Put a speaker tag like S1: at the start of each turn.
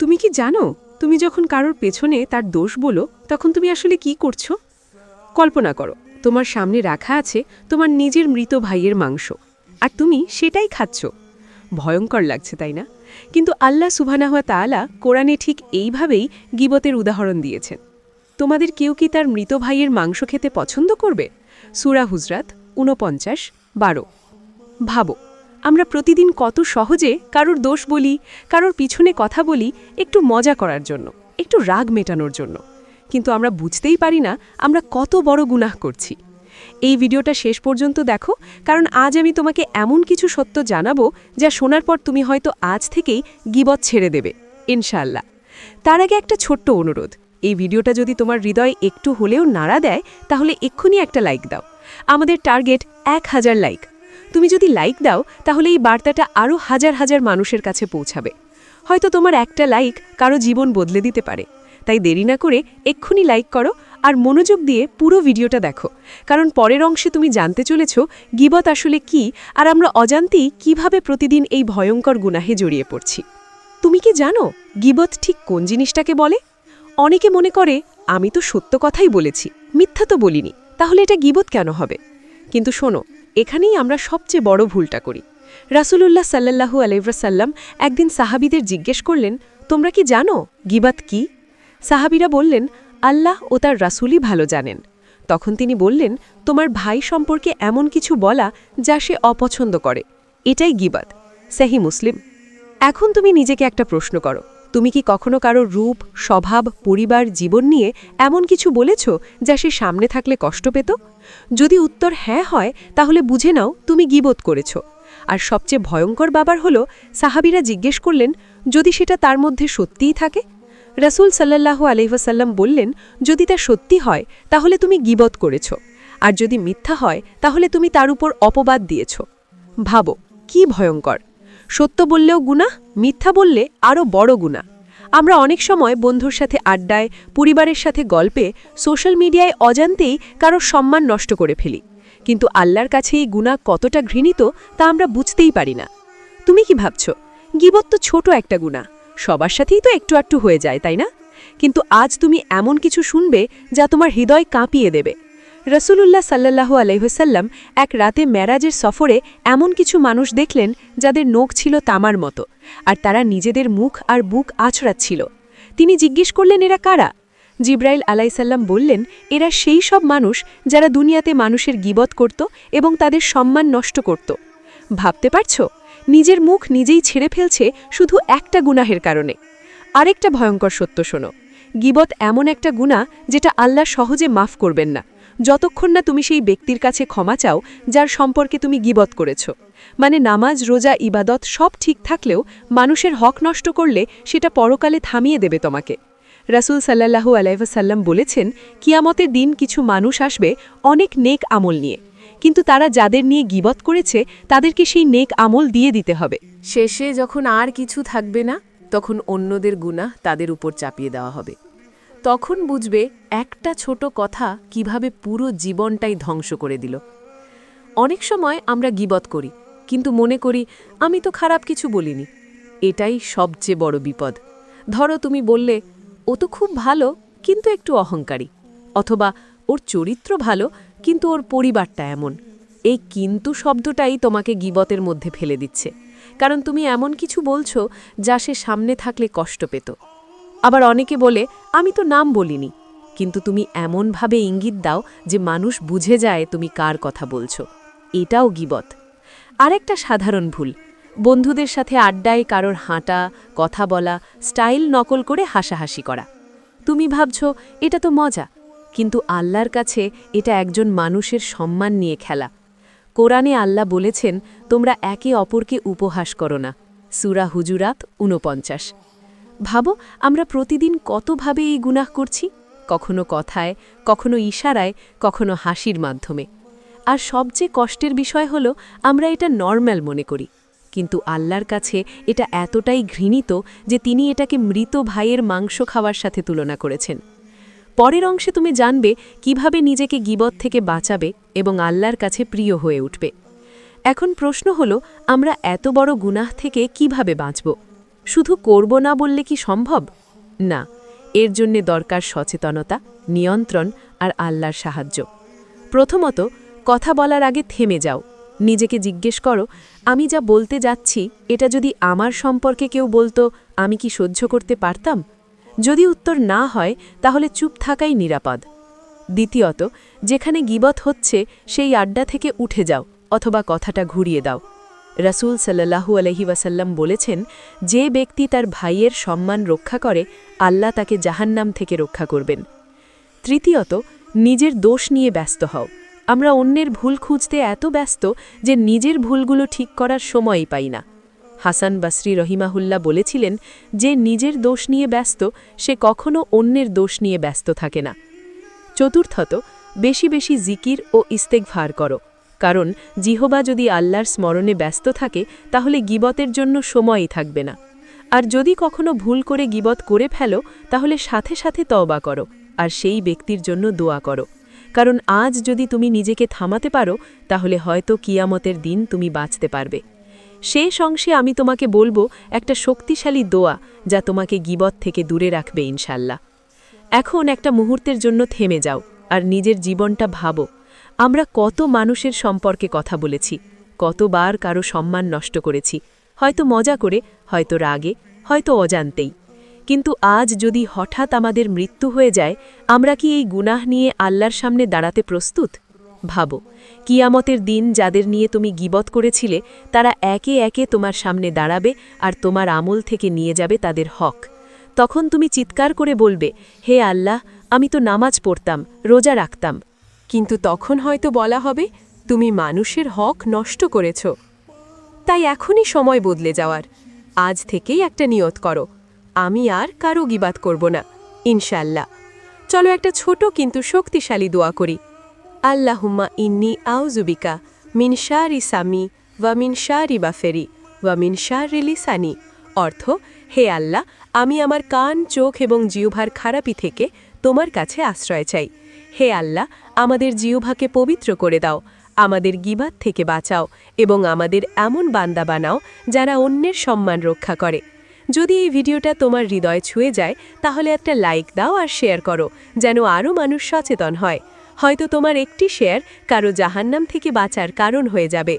S1: তুমি কি জানো তুমি যখন কারোর পেছনে তার দোষ বলো তখন তুমি আসলে কি করছো? কল্পনা করো, তোমার সামনে রাখা আছে তোমার নিজের মৃত ভাইয়ের মাংস, আর তুমি সেটাই খাচ্ছ। ভয়ঙ্কর লাগছে, তাই না? কিন্তু আল্লাহ সুবহানাহু ওয়া তাআলা কোরআনে ঠিক এইভাবেই গীবতের উদাহরণ দিয়েছেন। তোমাদের কেউ কি তার মৃত ভাইয়ের মাংস খেতে পছন্দ করবে? সূরা হুজরাত ৪৯:১২। ভাবো, আমরা প্রতিদিন কত সহজে কারোর দোষ বলি, কারোর পিছনে কথা বলি একটু মজা করার জন্য, একটু রাগ মেটানোর জন্য, কিন্তু আমরা বুঝতেই পারি না আমরা কত বড় গুনাহ করছি। এই ভিডিওটা শেষ পর্যন্ত দেখো, কারণ আজ আমি তোমাকে এমন কিছু সত্য জানাবো যা শোনার পর তুমি হয়তো আজ থেকেই গীবত ছেড়ে দেবে, ইনশাআল্লাহ। তার আগে একটা ছোট্ট অনুরোধ, এই ভিডিওটা যদি তোমার হৃদয় একটু হলেও নাড়া দেয় তাহলে এক্ষুনি একটা লাইক দাও। আমাদের টার্গেট ১,০০০ লাইক। তুমি যদি লাইক দাও তাহলে এই বার্তাটা আরও হাজার হাজার মানুষের কাছে পৌঁছাবে। হয়তো তোমার একটা লাইক কারো জীবন বদলে দিতে পারে। তাই দেরি না করে এক্ষুনি লাইক করো আর মনোযোগ দিয়ে পুরো ভিডিওটা দেখো, কারণ পরের অংশে তুমি জানতে চলেছ গীবত আসলে কি, আর আমরা অজান্তেই কিভাবে প্রতিদিন এই ভয়ঙ্কর গুনাহে জড়িয়ে পড়ছি। তুমি কি জানো গীবত ঠিক কোন জিনিসটাকে বলে? অনেকে মনে করে আমি তো সত্য কথাই বলেছি, মিথ্যা তো বলিনি, তাহলে এটা গীবত কেন হবে? কিন্তু শোনো, এখানেই আমরা সবচেয়ে বড় ভুলটা করি। রাসূলুল্লাহ সাল্লাল্লাহু আলাইহি ওয়াসাল্লাম একদিন সাহাবীদের জিজ্ঞেস করলেন, তোমরা কি জানো গীবত কি? সাহাবীরা বললেন, আল্লাহ ও তার রাসূলই ভালো জানেন। তখন তিনি বললেন, তোমার ভাই সম্পর্কে এমন কিছু বলা যা সে অপছন্দ করে, এটাই গীবত। সহিহ মুসলিম। এখন তুমি নিজেকে একটা প্রশ্ন করো, তুমি কি কখনো কারো রূপ, স্বভাব, পরিবার, জীবন নিয়ে এমন কিছু বলেছ যা সে সামনে থাকলে কষ্ট পেত? যদি উত্তর হ্যাঁ হয় তাহলে বুঝে নাও তুমি গীবত করেছ। আর সবচেয়ে ভয়ঙ্কর ব্যাপার হলো, সাহাবীরা জিজ্ঞেস করলেন, যদি সেটা তার মধ্যে সত্যিই থাকে? রাসূল সাল্লাল্লাহু আলাইহি ওয়াসাল্লাম বললেন, যদি তা সত্যি হয় তাহলে তুমি গীবত করেছ, আর যদি মিথ্যা হয় তাহলে তুমি তার উপর অপবাদ দিয়েছ। ভাবো কি ভয়ঙ্কর! সত্য বললেও গুনাহ, মিথ্যা বললে আরও বড় গুনাহ। আমরা অনেক সময় বন্ধুর সাথে আড্ডায়, পরিবারের সাথে গল্পে, সোশ্যাল মিডিয়ায় অজান্তেই কারোর সম্মান নষ্ট করে ফেলি, কিন্তু আল্লাহর কাছে এই গুনাহ কতটা ঘৃণিত তা আমরা বুঝতেই পারি না। তুমি কি ভাবছ গীবত তো ছোট একটা গুনাহ, সবার সাথেই তো একটু একটু হয়ে যায়, তাই না? কিন্তু আজ তুমি এমন কিছু শুনবে যা তোমার হৃদয় কাঁপিয়ে দেবে। রাসূলুল্লাহ সাল্লাল্লাহু আলাইহি ওয়াসাল্লাম এক রাতে মেরাজের সফরে এমন কিছু মানুষ দেখলেন যাদের নখ ছিল তামার মতো, আর তারা নিজেদের মুখ আর বুক আঁচড়াচ্ছিল। তিনি জিজ্ঞেস করলেন, এরা কারা? জিব্রাইল আলাইসাল্লাম বললেন, এরা সেই সব মানুষ যারা দুনিয়াতে মানুষের গীবত করত এবং তাদের সম্মান নষ্ট করত। ভাবতে পারছ, নিজের মুখ নিজেই ছেড়ে ফেলছে শুধু একটা গুনাহের কারণে। আরেকটা ভয়ঙ্কর সত্য শোনো, গীবত এমন একটা গুনাহ যেটা আল্লাহ সহজে মাফ করবেন না, যতক্ষণ না তুমি সেই ব্যক্তির কাছে ক্ষমা চাও যার সম্পর্কে তুমি গীবত করেছ। মানে নামাজ, রোজা, ইবাদত সব ঠিক থাকলেও মানুষের হক নষ্ট করলে সেটা পরকালে থামিয়ে দেবে তোমাকে। রাসূল সাল্লাল্লাহু আলাইহি ওয়াসাল্লাম বলেছেন, কিয়ামতের দিন কিছু মানুষ আসবে অনেক নেক আমল নিয়ে, কিন্তু তারা যাদের নিয়ে গীবত করেছে তাদেরকে সেই নেক আমল দিয়ে দিতে হবে। শেষে যখন আর কিছু থাকবে না, তখন অন্যদের গুনাহ তাদের উপর চাপিয়ে দেওয়া হবে। তখন বুঝবে একটা ছোট কথা কিভাবে পুরো জীবনটাই ধ্বংস করে দিল। অনেক সময় আমরা গীবত করি, কিন্তু মনে করি আমি তো খারাপ কিছু বলিনি। এটাই সবচেয়ে বড় বিপদ। ধরো তুমি বললে, ও তো খুব ভালো কিন্তু একটু অহংকারী, অথবা ওর চরিত্র ভালো কিন্তু ওর পরিবারটা এমন। এই কিন্তু শব্দটাই তোমাকে গীবতের মধ্যে ফেলে দিচ্ছে, কারণ তুমি এমন কিছু বলছো যা সে সামনে থাকলে কষ্ট পেত। আবার অনেকে বলে, আমি তো নাম বলিনি, কিন্তু তুমি এমনভাবে ইঙ্গিত দাও যে মানুষ বুঝে যায় তুমি কার কথা বলছো। এটাও গীবত। আরেকটা সাধারণ ভুল, বন্ধুদের সাথে আড্ডায় কারোর হাঁটা, কথা বলা, স্টাইল নকল করে হাসাহাসি করা। তুমি ভাবছো এটা তো মজা, কিন্তু আল্লাহর কাছে এটা একজন মানুষের সম্মান নিয়ে খেলা। কোরআনে আল্লাহ বলেছেন, তোমরা একে অপরকে উপহাস করো না। সূরা হুজুরাত ৪৯। ভাবো আমরা প্রতিদিন কতভাবে এই গুনাহ করছি, কখনো কথায়, কখনো ইশারায়, কখনো হাসির মাধ্যমে। আর সবচেয়ে কষ্টের বিষয় হলো আমরা এটা নরম্যাল মনে করি, কিন্তু আল্লাহর কাছে এটা এতটাই ঘৃণিত যে তিনি এটাকে মৃত ভাইয়ের মাংস খাওয়ার সাথে তুলনা করেছেন। পরের অংশে তুমি জানবে কিভাবে নিজেকে গীবত থেকে বাঁচাবে এবং আল্লাহর কাছে প্রিয় হয়ে উঠবে। এখন প্রশ্ন হলো, আমরা এত বড় গুনাহ থেকে কিভাবে বাঁচব? শুধু করব না বললে কি সম্ভব? না, এর জন্যে দরকার সচেতনতা, নিয়ন্ত্রণ আর আল্লাহর সাহায্য। প্রথমত, কথা বলার আগে থেমে যাও। নিজেকে জিজ্ঞেস করো, আমি যা বলতে যাচ্ছি এটা যদি আমার সম্পর্কে কেউ বলতো, আমি কি সহ্য করতে পারতাম? যদি উত্তর না হয় তাহলে চুপ থাকাই নিরাপদ। দ্বিতীয়ত, যেখানে গীবত হচ্ছে সেই আড্ডা থেকে উঠে যাও অথবা কথাটা ঘুরিয়ে দাও। রাসূল সাল্লাল্লাহু আলাইহি ওয়াসাল্লাম বলেছেন, যে ব্যক্তি তার ভাইয়ের সম্মান রক্ষা করে আল্লাহ তাকে জাহান্নাম থেকে রক্ষা করবেন। তৃতীয়ত, নিজের দোষ নিয়ে ব্যস্ত হও। আমরা অন্যের ভুল খুঁজতে এত ব্যস্ত যে নিজের ভুলগুলো ঠিক করার সময়ই পাই না। হাসান বসরি রহিমাহুল্লাহ বলেছিলেন, যে নিজের দোষ নিয়ে ব্যস্ত সে কখনো অন্যের দোষ নিয়ে ব্যস্ত থাকে না। চতুর্থত, বেশি বেশি জিকির ও ইস্তেগফার করো, কারণ জিহবা যদি আল্লাহর স্মরণে ব্যস্ত থাকে তাহলে গীবতের জন্য সময়ই থাকবে না। আর যদি কখনো ভুল করে গীবত করে ফেলো তাহলে সাথে সাথে তওবা করো আর সেই ব্যক্তির জন্য দোয়া করো, কারণ আজ যদি তুমি নিজেকে থামাতে পারো তাহলে হয়তো কিয়ামতের দিন তুমি বাঁচতে পারবে। শেষ অংশে আমি তোমাকে বলবো একটা শক্তিশালী দোয়া যা তোমাকে গীবত থেকে দূরে রাখবে ইনশাল্লাহ। এখন একটা মুহূর্তের জন্য থেমে যাও আর নিজের জীবনটা ভাবো। আমরা কত মানুষের সম্পর্কে কথা বলেছি, কতবার কারো সম্মান নষ্ট করেছি, হয়তো মজা করে, হয়তো রাগে, হয়তো অজান্তেই। কিন্তু আজ যদি হঠাৎ আমাদের মৃত্যু হয়ে যায়, আমরা কি এই গুনাহ নিয়ে আল্লাহর সামনে দাঁড়াতে প্রস্তুত? ভাবো, কিয়ামতের দিন যাদের নিয়ে তুমি গীবত করেছিলে তারা একে একে তোমার সামনে দাঁড়াবে আর তোমার আমল থেকে নিয়ে যাবে তাদের হক। তখন তুমি চিৎকার করে বলবে, হে আল্লাহ, আমি তো নামাজ পড়তাম, রোজা রাখতাম। কিন্তু তখন হয়তো বলা হবে, তুমি মানুষের হক নষ্ট করেছ। তাই এখনই সময় বদলে যাওয়ার। আজ থেকেই একটা নিয়ত করো, আমি আর কারো গীবাত করব না, ইনশাল্লাহ। চলো একটা ছোট কিন্তু শক্তিশালী দোয়া করি। আল্লাহুম্মা ইন্নি আউযুবিকা মিন শারি সামি ওয়া মিন শারি বাফেরি ওয়া মিন শারি লিসানি। অর্থ, হে আল্লাহ, আমি আমার কান, চোখ এবং জিহ্বার খারাপি থেকে তোমার কাছে আশ্রয় চাই। হে আল্লাহ, আমাদের জিহ্বাকে পবিত্র করে দাও, আমাদের গীবাত থেকে বাঁচাও এবং আমাদের এমন বান্দা বানাও যারা অন্যের সম্মান রক্ষা করে। যদি এই ভিডিওটা তোমার হৃদয় ছুঁয়ে যায় তাহলে একটা লাইক দাও আর শেয়ার করো, যেন আরও মানুষ সচেতন হয়। হয়তো তোমার একটি শেয়ার কারো জাহান্নাম থেকে বাঁচার কারণ হয়ে যাবে।